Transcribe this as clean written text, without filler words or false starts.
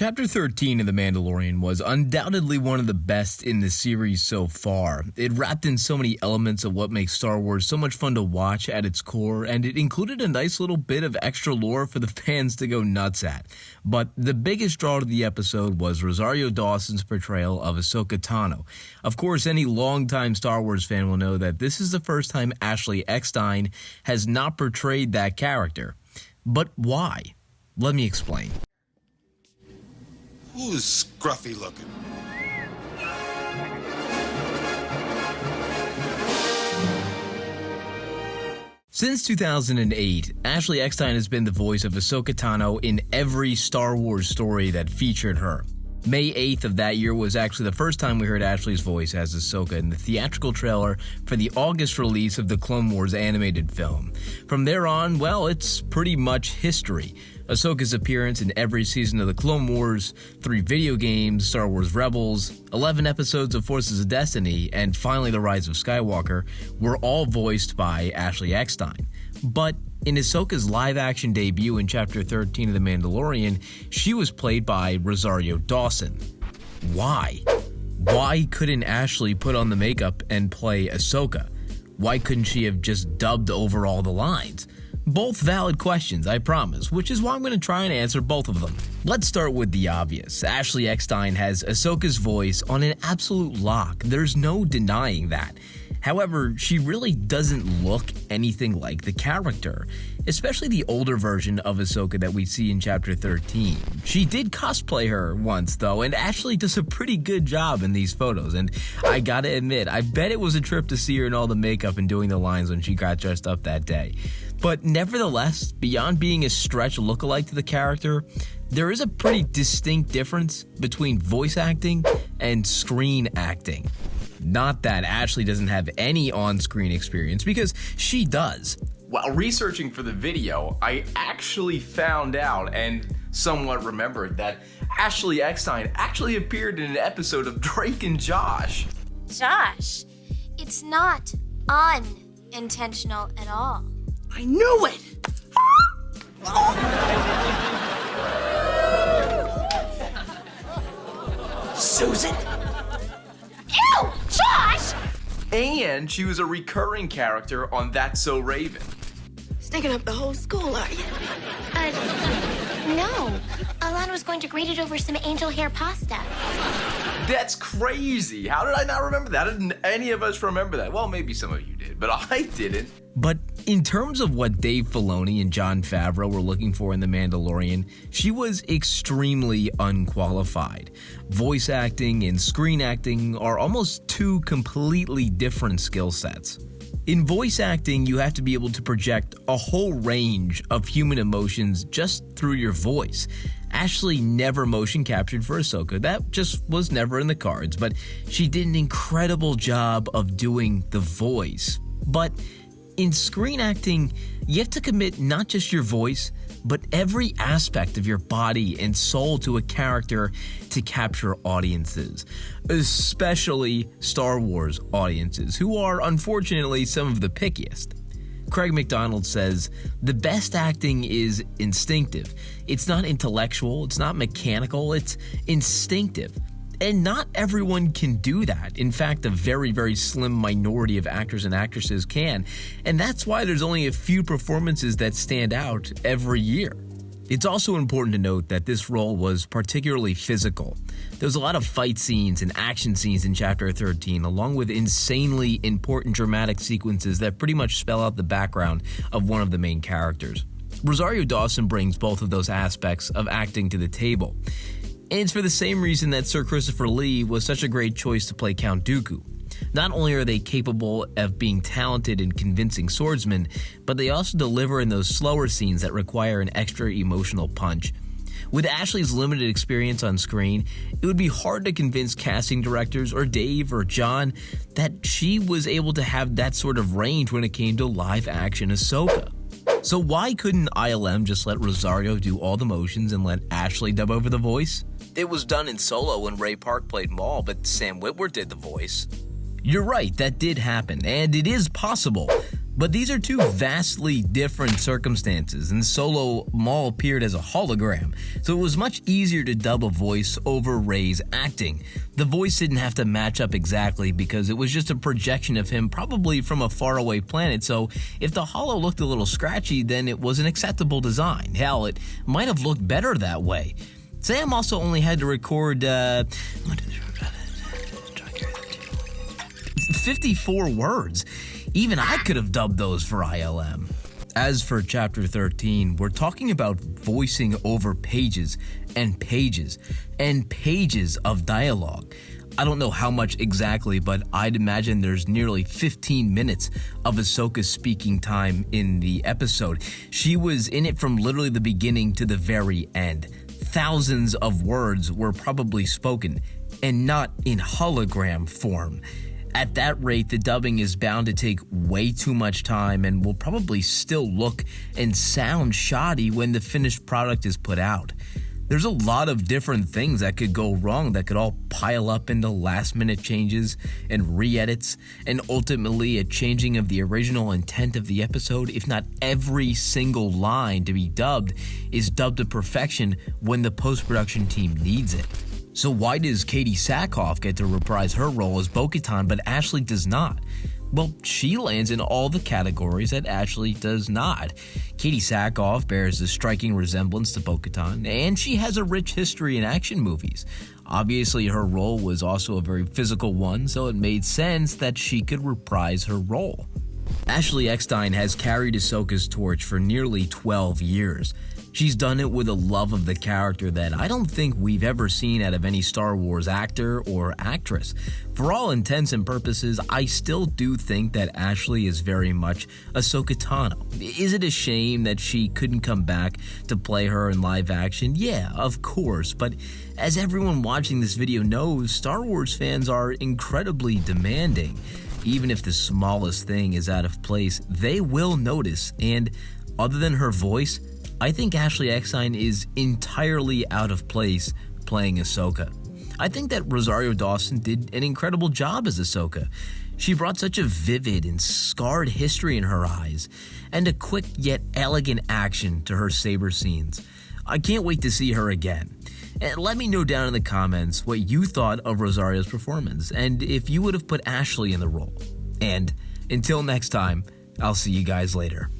Chapter 13 of The Mandalorian was undoubtedly one of the best in the series so far. It wrapped in so many elements of what makes Star Wars so much fun to watch at its core, and it included a nice little bit of extra lore for the fans to go nuts at. But the biggest draw to the episode was Rosario Dawson's portrayal of Ahsoka Tano. Of course, any longtime Star Wars fan will know that this is the first time Ashley Eckstein has not portrayed that character. But why? Let me explain. Who's scruffy looking? Since 2008, Ashley Eckstein has been the voice of Ahsoka Tano in every Star Wars story that featured her. May 8th of that year was actually the first time we heard Ashley's voice as Ahsoka in the theatrical trailer for the August release of the Clone Wars animated film. From there on, well, it's pretty much history. Ahsoka's appearance in every season of the Clone Wars, 3 video games, Star Wars Rebels, 11 episodes of Forces of Destiny, and finally The Rise of Skywalker were all voiced by Ashley Eckstein. But in Ahsoka's live-action debut in Chapter 13 of The Mandalorian, she was played by Rosario Dawson. Why? Why couldn't Ashley put on the makeup and play Ahsoka? Why couldn't she have just dubbed over all the lines? Both valid questions, I promise, which is why I'm going to try and answer both of them. Let's start with the obvious. Ashley Eckstein has Ahsoka's voice on an absolute lock. There's no denying that. However, she really doesn't look anything like the character, especially the older version of Ahsoka that we see in Chapter 13. She did cosplay her once, though, and Ashley does a pretty good job in these photos, and I gotta admit, I bet it was a trip to see her in all the makeup and doing the lines when she got dressed up that day. But nevertheless, beyond being a stretch lookalike to the character, there is a pretty distinct difference between voice acting and screen acting. Not that Ashley doesn't have any on-screen experience, because she does. While researching for the video, I actually found out and somewhat remembered that Ashley Eckstein actually appeared in an episode of Drake and Josh. Josh, it's not unintentional at all. I knew it! Susan? Ew! Josh! And she was a recurring character on That's So Raven. Stinking up the whole school, are you? No. Alana was going to grate it over some angel hair pasta. That's crazy. How did I not remember that? How didn't any of us remember that? Well, maybe some of you did, but I didn't. But in terms of what Dave Filoni and Jon Favreau were looking for in The Mandalorian, she was extremely unqualified. Voice acting and screen acting are almost two completely different skill sets. In voice acting, you have to be able to project a whole range of human emotions just through your voice. Ashley never motion captured for Ahsoka. That just was never in the cards, but she did an incredible job of doing the voice. But in screen acting, you have to commit not just your voice, but every aspect of your body and soul to a character to capture audiences, especially Star Wars audiences, who are unfortunately some of the pickiest. Craig McDonald says, "The best acting is instinctive. It's not intellectual, it's not mechanical, it's instinctive." And not everyone can do that. In fact, a very, very slim minority of actors and actresses can. And that's why there's only a few performances that stand out every year. It's also important to note that this role was particularly physical. There was a lot of fight scenes and action scenes in Chapter 13, along with insanely important dramatic sequences that pretty much spell out the background of one of the main characters. Rosario Dawson brings both of those aspects of acting to the table. And it's for the same reason that Sir Christopher Lee was such a great choice to play Count Dooku. Not only are they capable of being talented and convincing swordsmen, but they also deliver in those slower scenes that require an extra emotional punch. With Ashley's limited experience on screen, it would be hard to convince casting directors or Dave or John that she was able to have that sort of range when it came to live-action Ahsoka. So why couldn't ILM just let Rosario do all the motions and let Ashley dub over the voice? It was done in Solo when Ray Park played Maul, but Sam Witwer did the voice. You're right, that did happen, and it is possible. But these are two vastly different circumstances, and Solo Maul appeared as a hologram, so it was much easier to dub a voice over Rey's acting. The voice didn't have to match up exactly because it was just a projection of him, probably from a faraway planet, so if the holo looked a little scratchy, then it was an acceptable design. Hell, it might have looked better that way. Sam also only had to record 54 words. Even I could have dubbed those for ILM. As for Chapter 13, we're talking about voicing over pages and pages and pages of dialogue. I don't know how much exactly, but I'd imagine there's nearly 15 minutes of Ahsoka's speaking time in the episode. She was in it from literally the beginning to the very end. Thousands of words were probably spoken, and not in hologram form. At that rate, the dubbing is bound to take way too much time and will probably still look and sound shoddy when the finished product is put out. There's a lot of different things that could go wrong that could all pile up into last-minute changes and re-edits, and ultimately a changing of the original intent of the episode. If not every single line to be dubbed is dubbed to perfection when the post-production team needs it. So why does Katie Sackhoff get to reprise her role as Bo-Katan, but Ashley does not? Well, she lands in all the categories that Ashley does not. Katie Sackhoff bears a striking resemblance to Bo-Katan, and she has a rich history in action movies. Obviously, her role was also a very physical one, so it made sense that she could reprise her role. Ashley Eckstein has carried Ahsoka's torch for nearly 12 years. She's done it with a love of the character that I don't think we've ever seen out of any Star Wars actor or actress. For all intents and purposes, I still do think that Ashley is very much Ahsoka Tano. Is it a shame that she couldn't come back to play her in live action? Yeah, of course, but as everyone watching this video knows, Star Wars fans are incredibly demanding. Even if the smallest thing is out of place, they will notice, and other than her voice, I think Ashley Eckstein is entirely out of place playing Ahsoka. I think that Rosario Dawson did an incredible job as Ahsoka. She brought such a vivid and scarred history in her eyes, and a quick yet elegant action to her saber scenes. I can't wait to see her again. And let me know down in the comments what you thought of Rosario's performance, and if you would have put Ashley in the role. And until next time, I'll see you guys later.